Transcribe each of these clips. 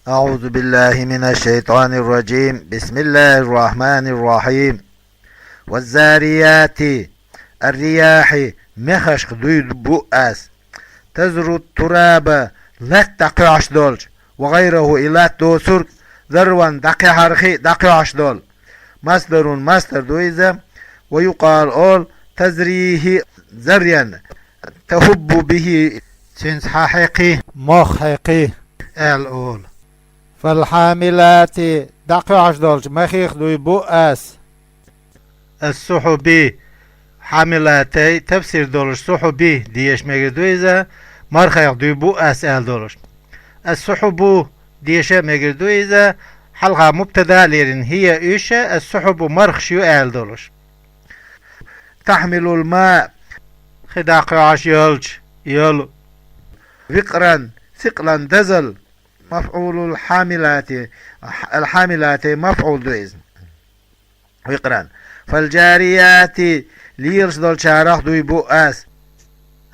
أعوذ بالله من الشيطان الرجيم. بسم الله الرحمن الرحيم. والزاريات الرياح مخشق دويد بؤس تزر التراب لا تقعش دولج وغيره إلى دوسر ذروان دقي حرخي دقعش دول مصدر دويزة ويقال أول تزريه زريا تهب به سنس حقيقي مخ حقي الأول. فالحاملات دقعش دولج مخيخ دوي بؤس السحبي حاملاتي تفسير دولش سحبي ديش مگر دويزة مرخيق دوي بؤس دولش. السحب ديش مگر دويزة حلقة مبتدا ليرن هي إيشة السحب مرخش دولش. تحمل الماء خداق عش يلو وقرا ثقلا دزل مفعول الحاملات مفعول دويز وقرا. فالجاريات ليرش دول شارخ دوي بؤس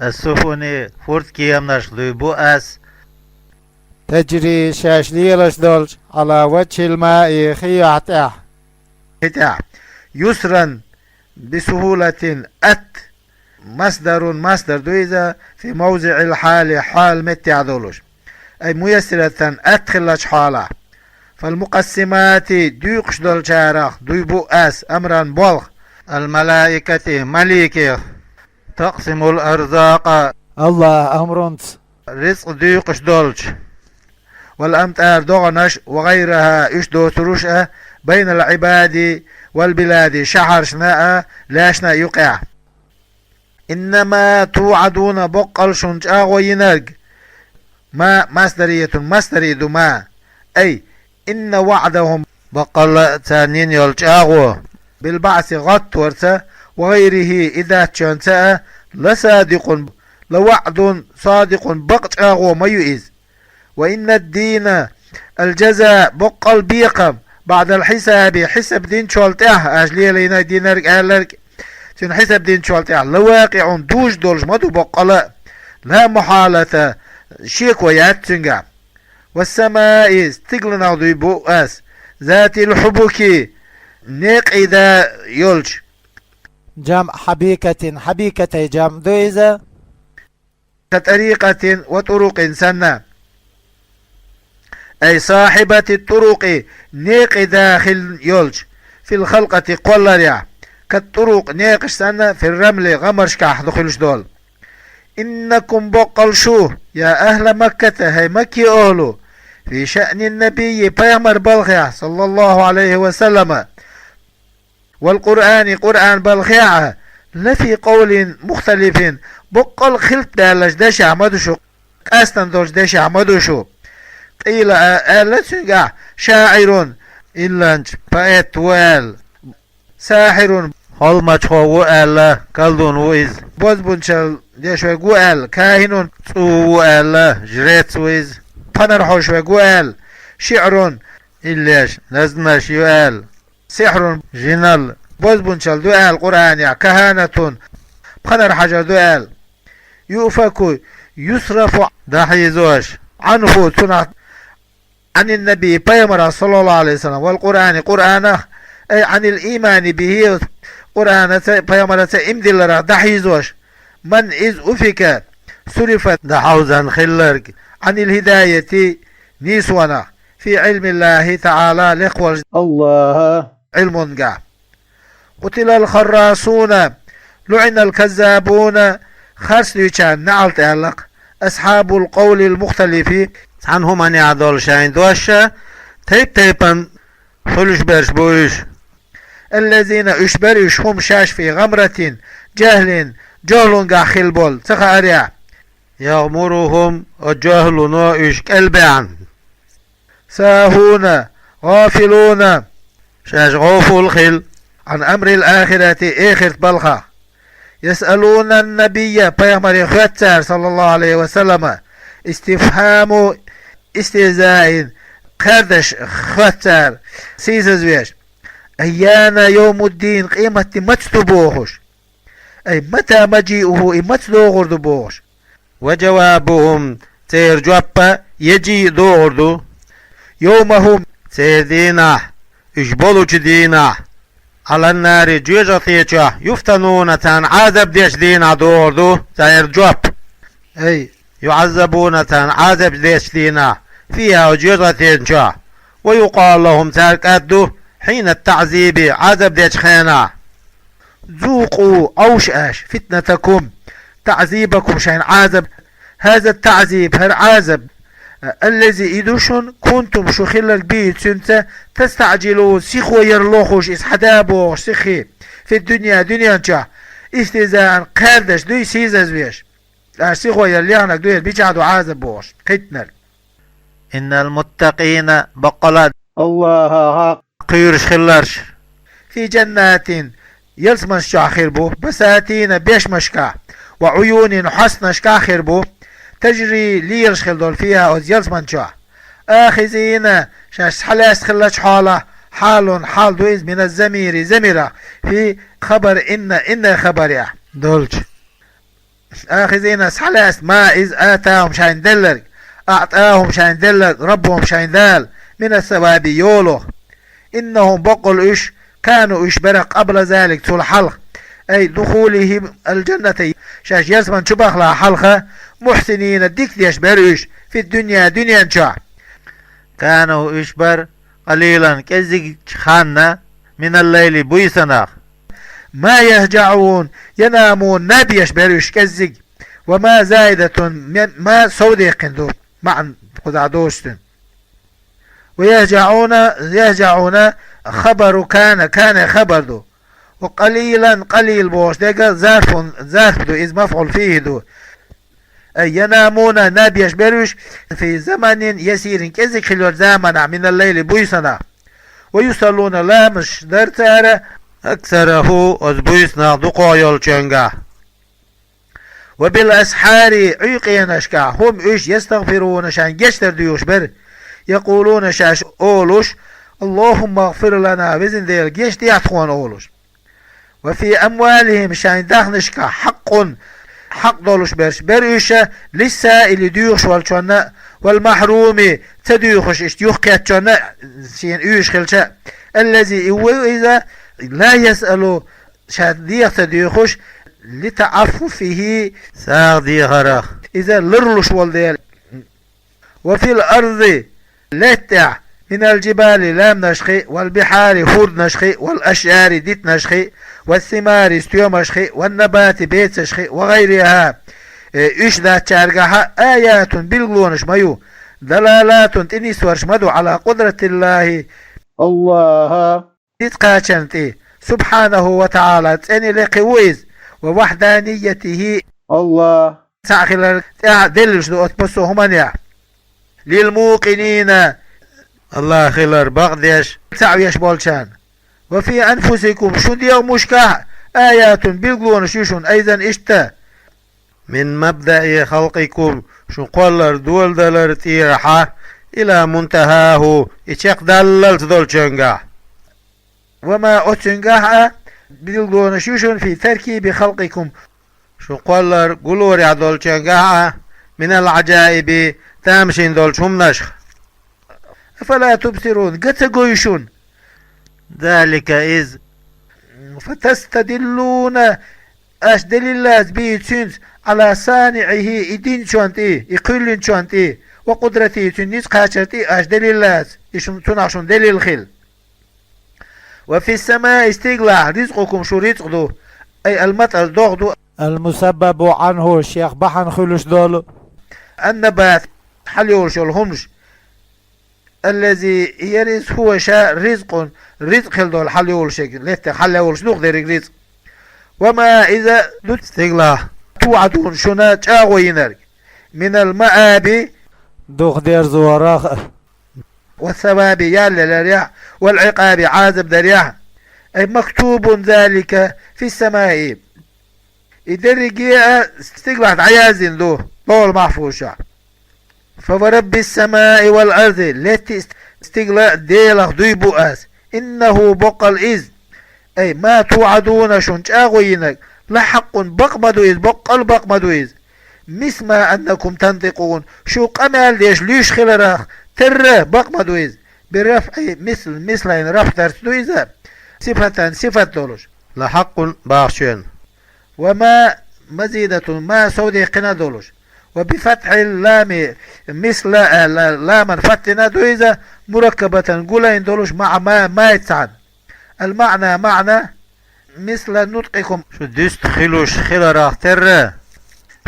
السفن فورت كيامناش دوي بؤس تجري شاش ليلش دولج على وجه الماء خياطة يسرا بسهولة مصدر دويزة في موضع الحال حال متع دولش أي ميسرة أدخلش حالة. فالمقسمات ديقش دول شارخ دوي بؤس أمرا بلغ. الملائكة مليكة تقسم الأرزاق الله أمرنت رزق ديقش دولش. والأمطار دغنش وغيرها إشدو ترشأ بين العباد والبلاد شحر شناء لاشنا يقع. إنما توعدون بقل شنجا وينرق ما مصدرية ما أي إن وعدهم بقل تانين يلجاغو بالبعث غط ورثة وغيره إذا تشانتا لصادق لوعد صادق بقجاغو ما يؤذ. وإن الدين الجزاء بقل بيقم بعد الحساب حسب دين شولته أجلي لينا دينرك أهلرك سن حسب دين شولته لواقع دوش دولش مدو بقل لا محالة شيك وياتنغا. والسماء استقلنا دوي بؤس ذات الحبك نيق إذا يلج جمع حبيكة جمع دويزة كطريقة وطرق سنة أي صاحبة الطرق نيق داخل يلج في الخلقة قولريا كالطرق نيقش سنة في الرمل غمرش كاح دخلش دول. إنكم بقل شو يا أهل مكة هي مكي أهلو في شأن النبي بيغمر بلغيع صلى الله عليه وسلم والقرآن قرآن بلغيع لفي قول مختلف بقل خلط دالش داش عمدوشو أستن دولش داش عمدوشو قيل آلتنقع شاعر إلانج بأت وال ساحر هلمج هو آلا كالدون ويز بوزبونشل ديشوي قوال كاهن تو آلا جريت ويز بانرحوش وقوال شعر إلاش نزنش يوال سحر جنال بوزبونشل دوال قرآن يا كهانة بانر حجر دوال يؤفك يصرف دحيزوش عنه تنع عن النبي بيمر صلى الله عليه وسلم والقرآن قرآنه أي عن الإيمان به قرآن بيمر امدل دحيزوش من إذ أفك صرفت دحوزا خلرك عن الهداية نيسونا في علم الله تعالى لقوى الله علم قع. قتل الخراصون لعن الكذابون خرس ليشان نعل تعلق أصحاب القول المختلف عنهم أن يعدل شاين دوشة تيبا فلش برش بويش الذين اشبرش هم شاش في غمرة جهل قع خلبول تخاريع يغمرهم الجهل نائش كالبعن ساهون غافلون شاش غافل خل عن أمر الآخرة آخر بلخة يسألون النبي بيغمر خيتار صلى الله عليه وسلم استفهام استهزاء خردش خيتار سيزويش أيانا يوم الدين قيمة متستبوخش أي متى مجيئه متستبوخش دبوخش. وجوابهم تير جوابا يجي دوردو يومهم سيدينا إجبلوا جدينا على النار جيجتيجا يفتنون تان عذب ديش دينا دوردو زير جوب أي يعذبون تان عذب ديش دينا فيها وجيجتيجا ويقال لهم تارك أدو حين التعذيب عذب ديش خينا ذوقوا أوش أش فتنتكم تعذيبكم شين عذب هذا التعذيب هر عذب الذي إدوشن كنتم شخل البيت سنت تستعجلون سيخو يرلوخوش إسحدابوش سيخي في الدنيا دنيا انجا استيزان قردش دوي سيزز بيش سيخو يرليانك دوي البيجادو عازب بوش قتنر إن المتقين بقلاد الله قيرش خلرش في جنات يلسمنش شاخر بو بساتين بيش مشكا وعيون حسنش كاخر بو تجري ليرش خلدول فيها وزيلس منشا آخذين شاش حلاس خلش حال دويز من الزمير زميرة في خبر إن خبر يا دولج آخذين حلاس ما إذ آتاهم شاين دلر أعطاهم شاين دلر ربهم شاين دال من الثواب يولو إنهم بقل إش كانوا إش برق قبل ذلك طول حلق أي دخولهم الجنة شاش يسمن شبخ لها حلقة محسنين ديك ديش بريش في الدنيا دنيا انشاء كانوا إشبر قليلا كزيك خانة من الليل بويسنا ما يهجعون ينامون نبيش بريش كزيك وما زايدة ما صودق دو معا قدعدوستن ويهجعون خبر كان خبر دو وقليلا قليل بوش ديك ظرف دو إذ مفعول فيه دو أي ينامون نبيش بروش في زمن يسير كذلك خلال زمن من الليل بويسنا ويصلون لا مش درتار أكثره أز بويسنا دقا يلچنگا وبالأسحار عيقينشكا هم إيش يستغفرون شان جشتر ديوش بر يقولون شاش أولوش اللهم اغفر لنا بزن ديل جشت يعطخون أولوش وفي أموالهم شان دخنشكا حق دولش بريشة للسائل ديوش والمحروم تديوخش اشتيوخ كاتشونا سين ايش خلشا الذي إذا لا يسأل شاد ديخ تديوخش لتعففه ساغ ديغرخ إذا لرلش والديال وفي الأرض لتع من الجبال لام نشخي والبحار هود نشخي والأشجار ديت نشخي والثمار استيوم نشخي والنبات بيت نشخي وغيرها إيش ذا تشارقها آيات بالغلونش مايو دلالات تنسورش مدو على قدرة الله تتقاشنتي سبحانه وتعالى تاني لقويز ووحدانيته الله ساخل دلش دو اتبسو همانيا للموقنين الله خلر بغديش تعويش بولشان وفي أنفسكم شو ديو مشكا آيات بالغلونش يشون أيضا اشتا من مبدأ خلقكم شو قولر دول دلر تيرحا إلى منتهاه إشيق دلل تدول جنگا وما أتنگا بالغونشوشن في تركيب خلقكم شو قولر قلور يعدول جنگا من العجائب تامشين دول شم نشخ فلا تبصرون قتقويشون ذلك إذ فتستدلون اش دليلات بيتسنس على صانعه إدين شوانتي إقلن شوانتي وقدرتي تنس قاشرتي اش دليلات إشن تنعشن دليل خل وفي السماء استقلع رزقكم شو رزق دو أي المطر دو المسبب عنه الشيخ بحن خلوش دولو النبات حليوش الهمش الذي يرز هو شاء رزق دول حليوش لته حليوش دوغ ديرك رزق وما إذا استقلع توعدون شنا تاغوينر من المآب دوغ دير زوراخ والثواب يال والعقاب عازب دريح أي مكتوب ذلك في السماء إدرجي استقلعت عيازين دو طول محفوشة فورب السماء والأرض التي استقلع ديلخ دوي بؤاس إنه بقل إذ أي ما توعدون شنش أغوينك لحق بقمدو إذ بقمدو إذ مثل ما أنكم تنطقون شو قمال ليش ليش خلرخ تر بقما دويز برفع مثلين رفع درس دويزة صفة دولش لحق باخشين وما مزيدة ما سودي قنا دولش وبفتح اللام مثل لام فتنا دويزة مركبة قولين دولش مع ما يتسعد المعنى معنى مثل نطقكم شو دست خلوش خلراخ تر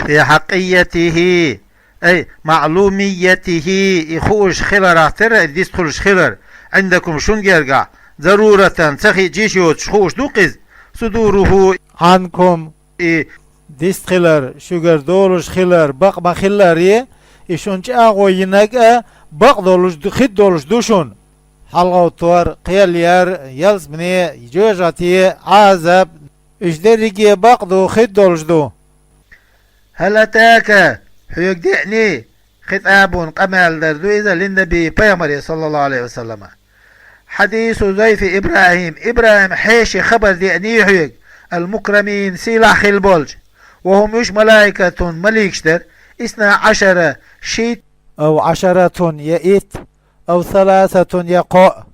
في حقيته أي معلوميته يخوش خلراخ تر دست خلوش خلر عندكم شون يرجع ضرورة تخي جيشوت شخوش دوقز صدوره عنكم ديست خلر شوگر دولش خلر بق ما خلر يشونج اغو ينق بق دولش خد دولش دوشون حلقة طور قيل ير يلس مني جوجاتي عذاب اشدريكي بق دو خد دولش دو هل أتاك حيوك دعني خطاب قمال دردو إذا للنبي بيامري صلى الله عليه وسلم حديث ضيف إبراهيم حيش خبر دعني حيوك المكرمين سلاح البولج وهم مش ملائكة مليكشتر 12 شيت أو 10 يئت أو 3 يقاء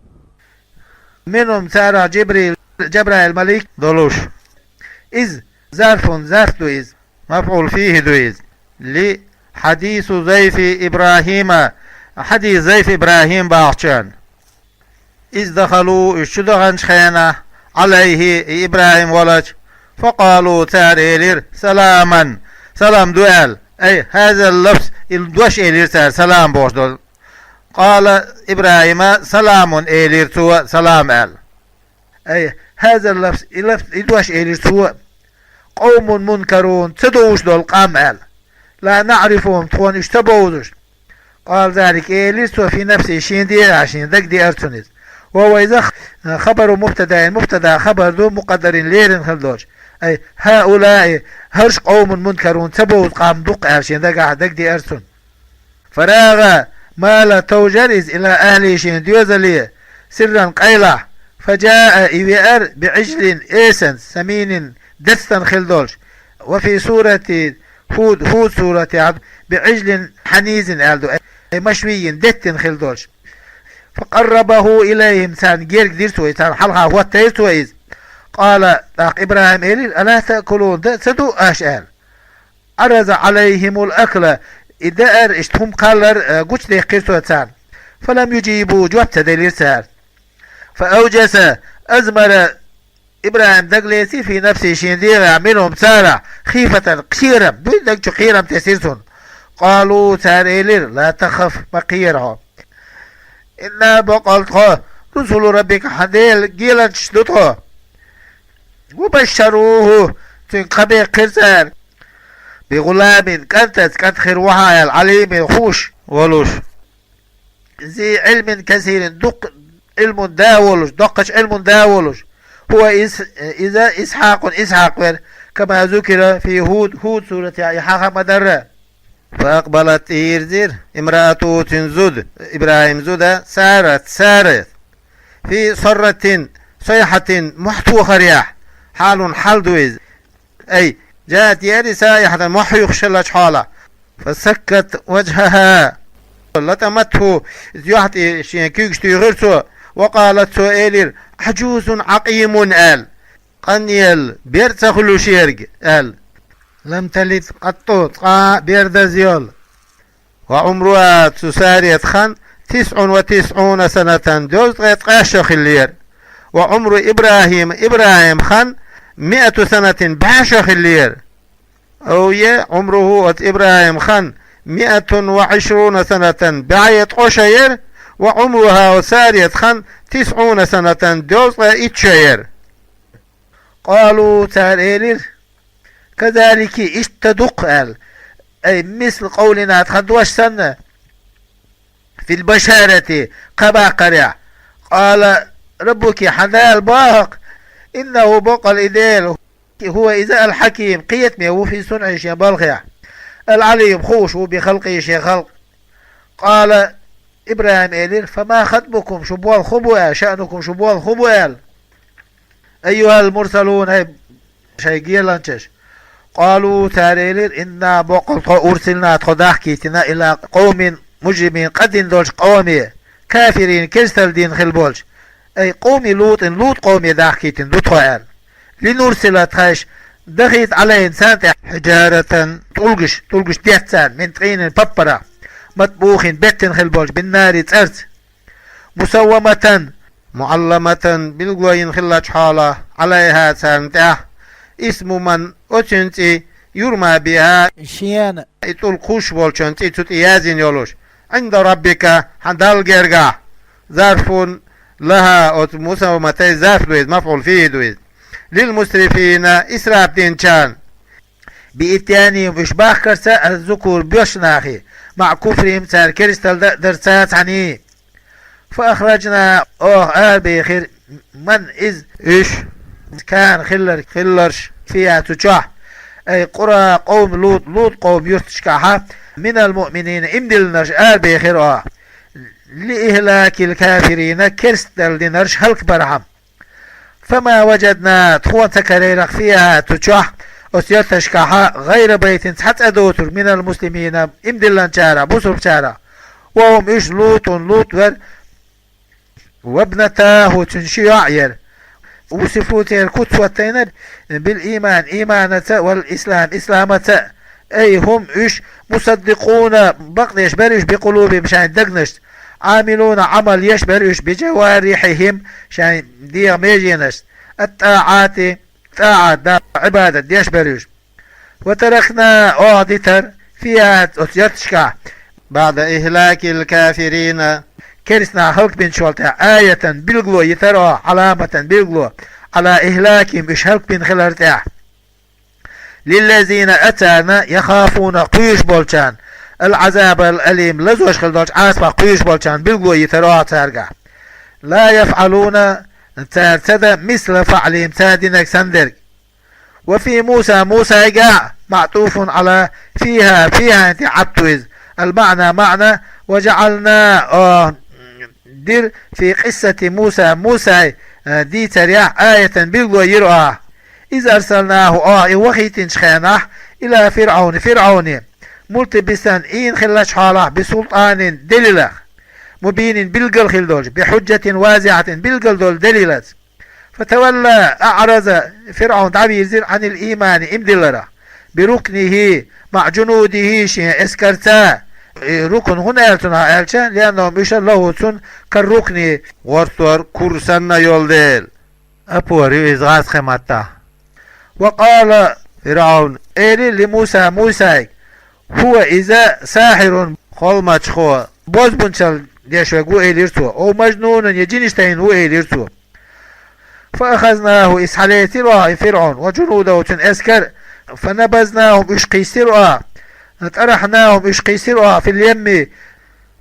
منهم سارع جبرائيل ملك دولوش إذ ظرف دويز مفعول فيه دويز لحديث ضيف إبراهيم حديث ضيف إبراهيم باخشان إذ دخلوا اشتدغن خيانة عليه إبراهيم ولج فقالوا تاريلير سلاما سلام دوال أي هذا اللفظ الدوش إلير سلام بوش دول قال إبراهيم سلام إلير سوى سلام آل أي هذا اللفظ الدوش إلير سوى قوم منكرون تدوش دول قام آل لا نعرفهم تخون اشتبوزش قال ذلك إلير سوى في نفسه شين دي عشان دك دي أرسونيز وهو إذا خبر مبتدا خبر دو مقدر ليرن خلدوش أي هؤلاء هرش قوم منكرون تبوز قام دق عشان دك دي أرسون فراغ مال توجرز إلى أهل شين ديوزلي سرا قيلة فجاء إيوئر بعجل إيسن سمين دستن خلدوش وفي سورة هود سورة عبد بعجل حنيز ألدو أي مشوي دتن خلدوش فقربه إليهم سان جيرك ديرسوي سان حلقة هو التيرسويز قال إبراهيم إلي ألا تأكلون سدو أشعر عرض عليهم الأكل إدائر اشتهم قالر قوش دي قيرسو سان فلم يجيبوا جواب تدلير سان فأوجس أزمر إبراهيم دقليسي في نفسه شندير منهم سارع خيفة قشيرا بيدك قيرا تسيرسون قالوا ساريلر لا تخف مقيرها إنا بقلتها رسل ربك حديل جيلا تشدتها وبشروه تنقبي قرسان بغلام كانت خير وحايا العليم خوش ولوش ذي علم كثير دق علم داولش دقش علم داولش هو إذا إسحاق كما ذكر في هود سورة إحاق مدرة فأقبلت إيرزير امرأته تنزد إبراهيم زودة سارت في صرة صيحة محتوخ رياح حال دويز أي جاءت يدي سايحة محيخ شلش حالة فسكت وجهها لتمته زيوحة شينكيكشتي غرسو وقالت سؤالير عجوز عقيم آل قنيل بيرتخلو شيرج آل لم تلد قطوط بيرد زيول وعمرها تسارية خان 99 سنة دوز غيت قاشخ اللير وعمر إبراهيم خان 100 سنة باشخ اللير أو عمره إبراهيم خان 120 سنة بعيت قشير وعمرها سارية خان 90 سنة دوز غيت شير قالوا تاريلير كذلك اشتدق أي مثل قولنا تخدوش سنة في البشارة قبا قرع قال ربك حنال باق إنه بق الإدال هو إذا الحكيم قيت ميو في صنع شيء بالغيع العليم خوش بخلقه شيء خلق قال إبراهيم إلير فما خطبكم شبوال خبوال شأنكم شبوال خبوال أيها المرسلون هاي شيء جيلانتش قالوا تاريلر إنا بقلت أرسلنا تخدح كيتنا إلى قوم مجرمين قدين دولش قومي كافرين كرستل دين خلبولش أي قومي لوط قومي داخكيتين لوط خوال لنرسل تخش دخيت على إنسان حجارة تلقش ديتسان من طين ببرة مطبوخين بيتن خلبولش بالنار ترس مسومة معلمة بالقوين خلاج حالة عليها سانته اسم من أتنتي يرمى بها شيان يطول خوش بولشنت يتوت إيازين يولوش عند ربك حندال جرقا ظرف لها مسومة ظرف دويز مفعول فيه دويز للمسرفين إسراف دين كان بإتيانهم إشباح كرساء الذكور بيشناخي مع كفرهم سار كريستال درسات عني فأخرجنا آل بخير من إيش كان خلرش فيها تجاه أي قرى قوم لوط قوم يرتشكها من المؤمنين امدلناش آل بخير لإهلاك الكافرين كريستال دينرش هلك برهم فما وجدنا تخوان تكريرك فيها تجاه أسيرتشكها غير بيت حتى دوتر من المسلمين امدلن شارع بصرف شارع وهم إيش لوط ور وابنتاه تنشيع ير وصفوتي الكتوتين بالإيمان إيمانة والإسلام إسلامة أي هم إيش مصدقون بقديش بريش بقلوبهم شان دقنش عاملون عمل يشبرش بجوارحهم شان دي ميجينش الطاعات طاعة عبادة يشبرش وتركنا أعدتر فيها أتيتشكا بعد إهلاك الكافرين كرسنا خلق بن شوالتا آية بالغلو يترى علامة بالغلو على إهلاكهم إش خلق بن خلرتا للذين أتانا يخافون قيش بولشان العذاب الأليم لزوش خلدوش عاسبا قيش بولشان بالغلو يترى تارقا لا يفعلون تارتدى مثل فعلهم تادينك سندرك وفي موسى يقع معطوف على فيها انت عطوز المعنى معنى وجعلنا دير في قصة موسى دي تريح آية بالغو يرعى إذا أرسلناه وخيت شخيناه إلى فرعون ملتبسا إن خلاش حاله بسلطان دليل مبين بالقل خلدوش بحجة وازعة بالقل دول دليلات فتولى أعرض فرعون تعبير عن الإيمان امدلرة بركنه مع جنوده شيء اسكرتا ركن هنا التنا الچا لأنهم إيش الله تون كالركن ورطور كرسن يولدل أبوري إزغاز خمتا وقال فرعون إيري لموسى هو إذا ساحر خلمت خو بوز بنشل ديشوه قو إيليرتو أو مجنون يجينشتين هو إيليرتو فأخذناه إسحاليتي راه فرعون وجنوده تن أسكر فنبذناهم إشقيسرها نتأرحناهم إشقيسرها في اليم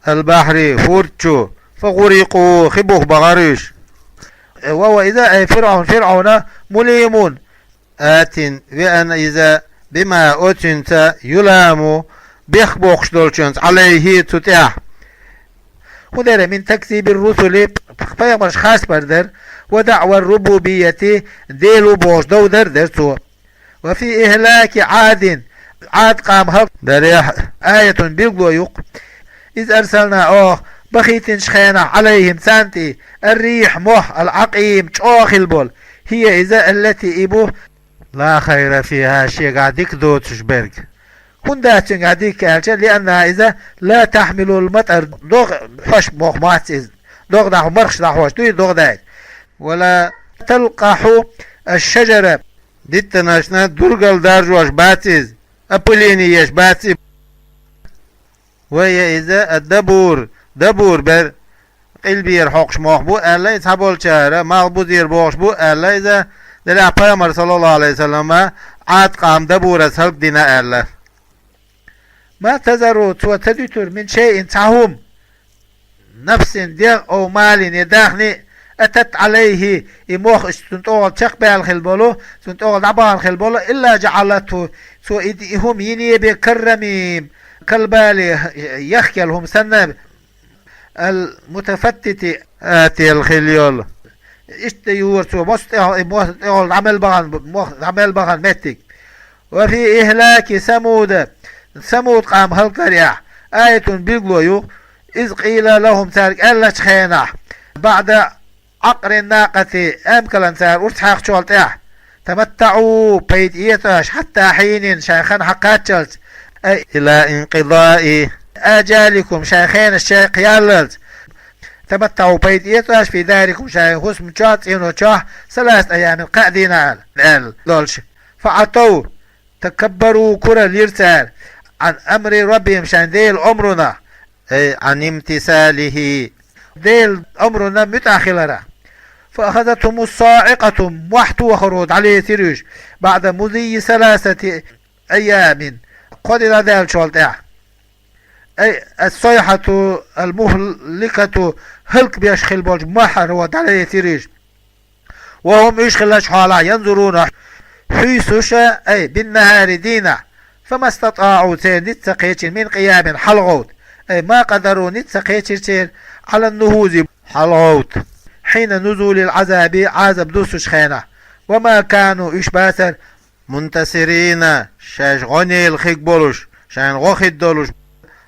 البحر فورتشو فغرقوا خبوه بغاريش وهو إذا فرعون مليمون آت بأن إذا بما أتنت يلام بيخبوخش دولشنز عليه تتاح ودر من تكذيب الرسل فيمرش خاص بردر ودعوى الربوبية ديلو بوش دو درسو وفي إهلاك عاد قام هق دريح آية بيقلو يق إذ أرسلنا بخيت شخينا عليهم سانتي الريح موح العقيم شوخ البول هي إذا التي إبوه لا خير فيها شيء قاعدك دوتش برق هندات قاعدك لأنها إذا لا تحمل المطر دوغ حش موح ماتز دوغ داحو مرخش داحوش دوغ دايت ولا تلقح الشجرة ديتناشنا درقل دارجوش باتز أبوليني يش باتز وهي إذا الدبور بر قلبي يرحقش موحبو ألا يتحبول شهر مغبوط يربوش بو ألا إذا دلع پیامبر صلى الله عليه وسلم عاد قام دبور از حلق دينا ألا ما تذروا وتدتر من شيء تعهم نفس ديغ أو مال يداخني أتت عليه إموخ سنتوغل تقبع الخلبولو سنتوغل عبا الخلبولو إلا جعلته سو إدئهم يني بكرميم كالبالي يخيلهم سنة المتفتت آتي الخليول اشتيور سو مستيغل عمل بغن متك وفي إهلاك ثمود قام هالقرية آية بالغلويو إذ قيل لهم تارك ألا خينا بعد عقر الناقة أمكلا تار أرتحاق شوالتاح تمتعوا بيد إيتاش حتى حين شيخان حقاتشلت أي إلى انقضاء آجالكم شيخين الشيخ ياللت تمتعوا بيد إيتاش في داركم شيخ اسم شات إنو شاه 3 أيام قاعدين على دولش فعطوا تكبروا كرة اليرسال عن أمر ربهم شان ديل أمرنا أي عن امتثاله ديل أمرنا متأخلة فأخذتهم الصاعقة وحت وخرود عليه تريش بعد مضي 3 أيام قدر ذلك شولتاع أي الصيحة المهلكة هلك بيشخل بوج محر ودعليه تريش وهم يشخل حالا ينظرون حيث أي بالنهار دينا فما استطاعوا نتسقيت من قيام حلغوت أي ما قدروا نتسقيت على النهوز حلغوت حين نزول العذاب عذاب دوس شخينة وما كانوا إشباسر منتصرين شاش غني الخيك بولوش شان غوخد دولوش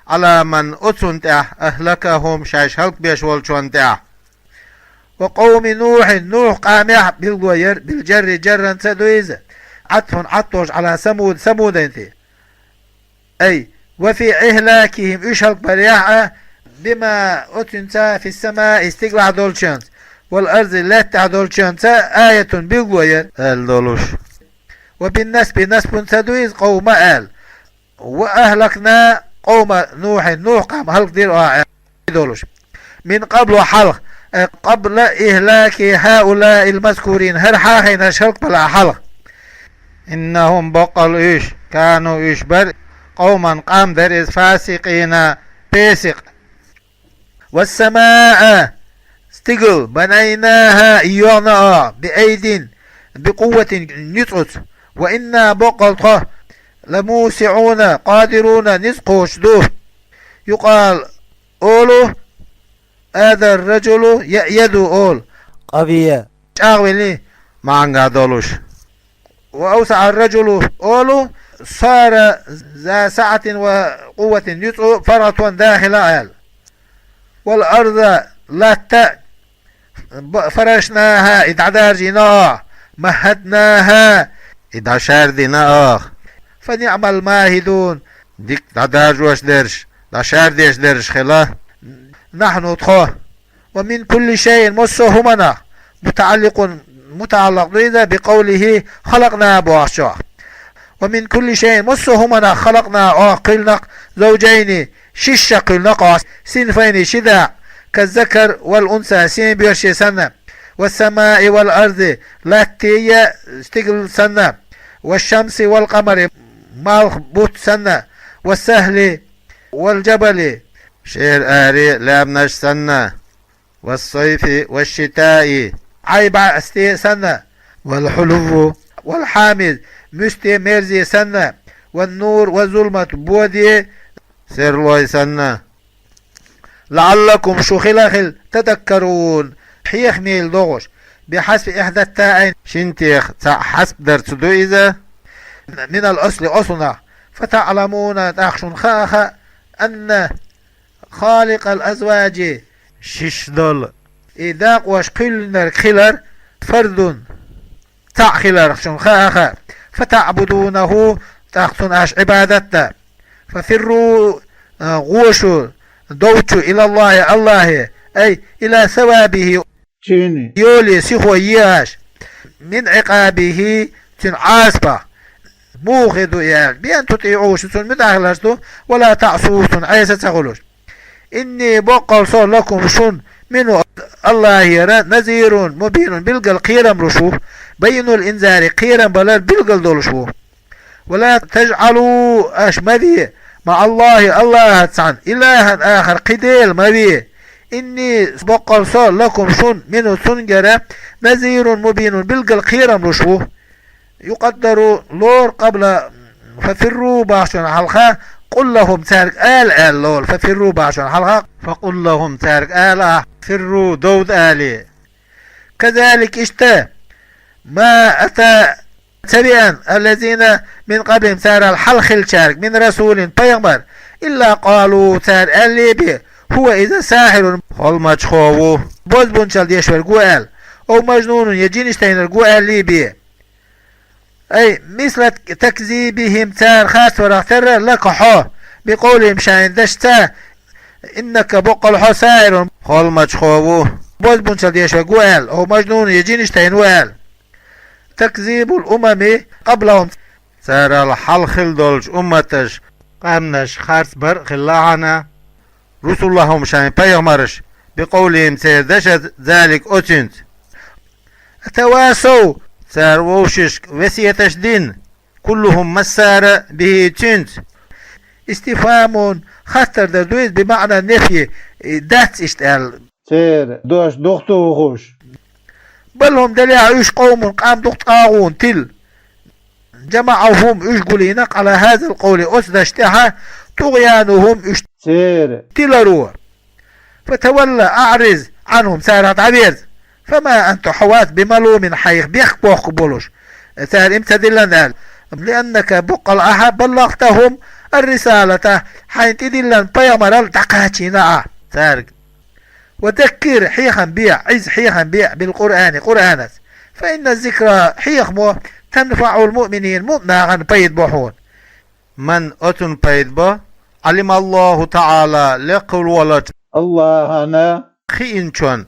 على من أتسنتع أهلكهم شاش هلك بيشولشونتع وقوم نوح قامع بالغير بالجر جرا سدويز عطف على ثمود انت أي وفي إهلاكهم إشهلك بريعة بما أتنسى في السماء استقلع دولشانس والأرض لا تعدولشانس آية بالغير الدولوش وبالنسب نسب سدويز قوم آل وأهلكنا قوم نوح قام هلك دير دولوش من قبل حلق قبل إهلاك هؤلاء المذكورين هر حاخين شرق بلا حلق إنهم بقل إيش كانوا إيش بر قوما قام در فاسقين بيسق والسماء استقل بنيناها إيانا بأيد بقوة نطعت وإنا بقل لموسعون قادرون نسقوش دوه يقال أولو هذا الرجل يدو أول قوية شاغولي معنى دولوش وأوسع الرجل أولو صار ذا سعة وقوة يطعو فرط داخل آل والأرض لا فرشناها إدعدار جناها مهدناها إدعشار دينا فنعم الماهدون ديك دعدار جوش درش دعشار ديش درش خلا نحن تخوه ومن كل شيء مسهمنا متعلق بقوله خلقنا بواشا ومن كل شيء مسهمنا خلقنا قلنا زوجين شش قلنا سنفين شدع كالذكر والأنثى سين بيرشي سنة والسماء والأرض لاتي استقل سنة والشمس والقمر مالبوت سنة والسهل والجبل شير آري لابنش سنة والصيف والشتاء عيب استي سنة والحلو والحامد مستي ميرزي سنة والنور والظلمة بودي سيرلوي سنة لعلكم شخلخل تذكرون حيخ ميل دوغش بحسب إحدى التائين شنتيخ حسب درتدو إذا من الأصل أصلنا فتعلمون تخشن خاخ أن خالق الأزواج شش دول إذاق وش قلنا خلر فرد تعخلر شن خاخ فتعبدونه تخشن أش عبادته ففروا غوشوا دوتوا إلى الله أي إلى ثوابه يولي سيخو ياش من عقابه تنعاسبه موخذ يعني بأن تطيعوش متأخلشتو ولا تعصوش عيسى تغلوش إني بقل صار لكم شن منه الله يرى نذير مبين بلقل قيرم رشوه بينوا الإنذار قيرم بلال بلقل دولشوه ولا تجعلوا أشمدي مع الله هتسعن إلها آخر قديل مبيه إني بقل صار لكم شن منه سنجرة نذير مبين بلقل قيرم رشوه يقدر لور قبل ففروا باشون حلقة قل لهم تارك آل لول ففروا باشون حلقة فقل لهم تارك آل فروا دود آلي كذلك اشتا ما أتى تبعا الذين من قبلهم سار الحلق الشارك من رسول بيغمر إلا قالوا تار الليبي هو إذا ساحر خلمج خوو بوز بونشال ديشور قوال أو مجنون يجينشتين القوال ليبي أي مثل تكذيبهم تار خاص ورختر لقحوه بقولهم شاين دشتا إنك بقل حسائر خلمج خوو بوز بونشال ديشور قوال أو مجنون يجينشتين وال تكذيب الأمم قبلهم تار الحلخل دولج أمتش قامنش خارس بر خلاعنا رسول اللهم شاين بيغمرش بقولهم سيردش ذلك أتنت تواسوا تار ووشش وسيتش دين كلهم مسار به تنت استفهام خطر دويز بمعنى النفي دات اشتغل سير دوش دختو خوش بل هم دليع ايش قوم قام دخت قاغون تل جمعهم ايش قولينك على هذا القول اسد اشتها طغيانهم ايش سير تلروا فتولى اعرض عنهم سارت عبير فما انت حوات بملوم حيخ بيخ بوخ بولوش سار امتدلن لانك بقى الاحب بلغتهم الرسالة حين تدلن بيامر تقاتنا تارك وذكر حيخا بيع عز حيخا بيع بالقرآن قرآنس فإن الذكرى حيخ مو تنفع المؤمنين مؤمنا بيد بوحون من أتن بيد بو علم الله تعالى لقل ولد الله أنا خيئن چون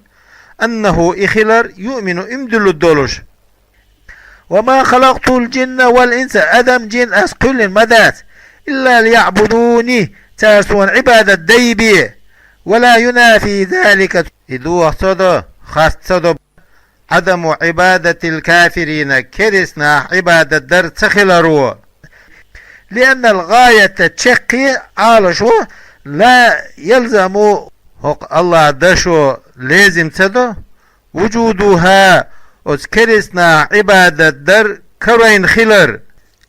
أنه إخلر يؤمن امدل الدولش وما خلقت الجن والإنس أدم جن أس كل مدات إلا ليعبدوني تاسون عبادة ديبي ولا ينافي ذلك إذو صدو خاص صدو عدم عبادة الكافرين كرسنا عبادة در تخلروا لأن الغاية تشقي على شو لا يلزم حق الله دشو لازم صدو وجودها كرسنا عبادة در كرين خلر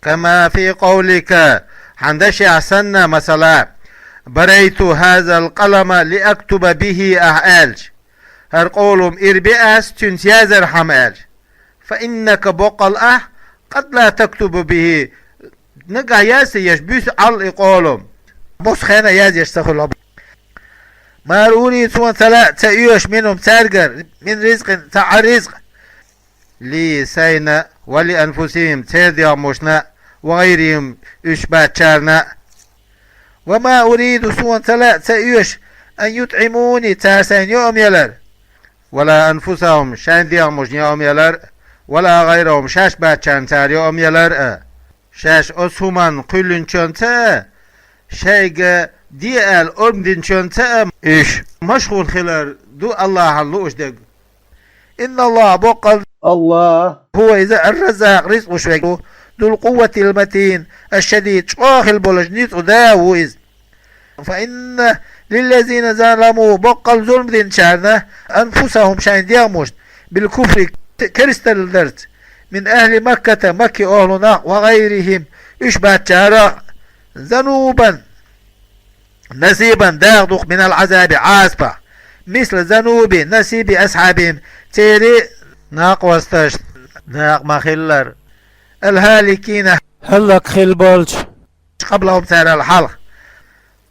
كما في قولك عندش أحسن مثلا بريت هذا القلم لأكتب به أعالج هر قولهم إربئاس تنسيازر حمالج فإنك بقل قد لا تكتب به نقع ياسي يشبيس على قولهم مسخنا ياز يشتغل ما روني سوان ثلاثة يوش منهم تارجر من رزق تاع رزق لي سينا ولأنفسهم تيرديا مشنا وغيرهم إشبات شارنا وما أريد سوى ثلاثة يوش أن يطعموني تاسين يوم يلر ولا أنفسهم شان ديا مش يوم يلر ولا غيرهم شاش باتشان تار يوم يلر شاش أسهمان قلن چونتا شايق ديال أرمدن چونتا إيش مشغول خلال دو الله اللوش دق إن الله بقل الله هو إذا الرزاق رزق شويكو ذو القوة المتين الشديد شاخ البولج نيت داويز فإن للذين ظلموا بقل ظلم دين شارنا أنفسهم شاين دياموش بالكفر كريستال درت من أهل مكة مكي أهلنا وغيرهم إشبات شارع ذنوبا نسيبا داغدق من العذاب عاسبة مثل ذنوب نسيب أصحابهم تيري ناق وستش ناق مخلر الهالكين هلك خيل بولج قبلهم سار الحلق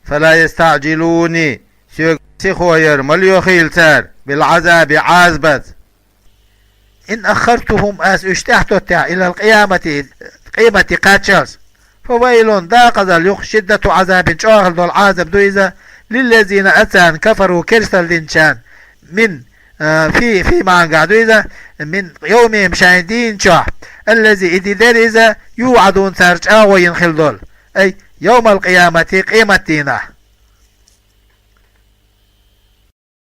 فلا يستعجلوني سيخوير مليو خيل سار بالعذاب عازبت إن أخرتهم أس اشتحت إلى قيمة قاتشلس فويل داقذ اليوخ شدة عذاب شاغل دول عذاب دويزة للذين أتان كفروا كرسل دينشان من في معنى قعدويزة من يومهم شاهدين شاه الذي إذ درز يوعدون سارج وينخل دول أي يوم القيامة قيمة دينه